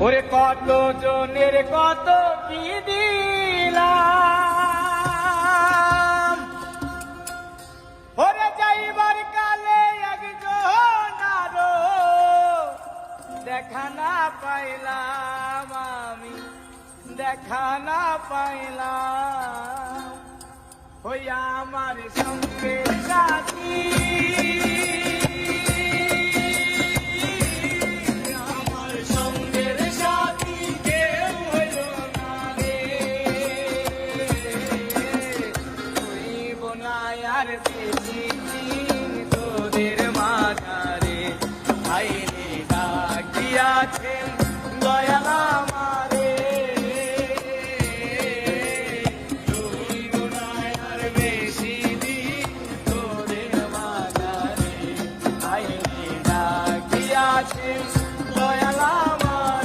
ওরে কত জনের কত কি দিলাম, ওরে যাইবার কালে একজন আরো দেখা না পাইলাম, আমি দেখা না পাইলাম। ওই আমার সঙ্গে সাথী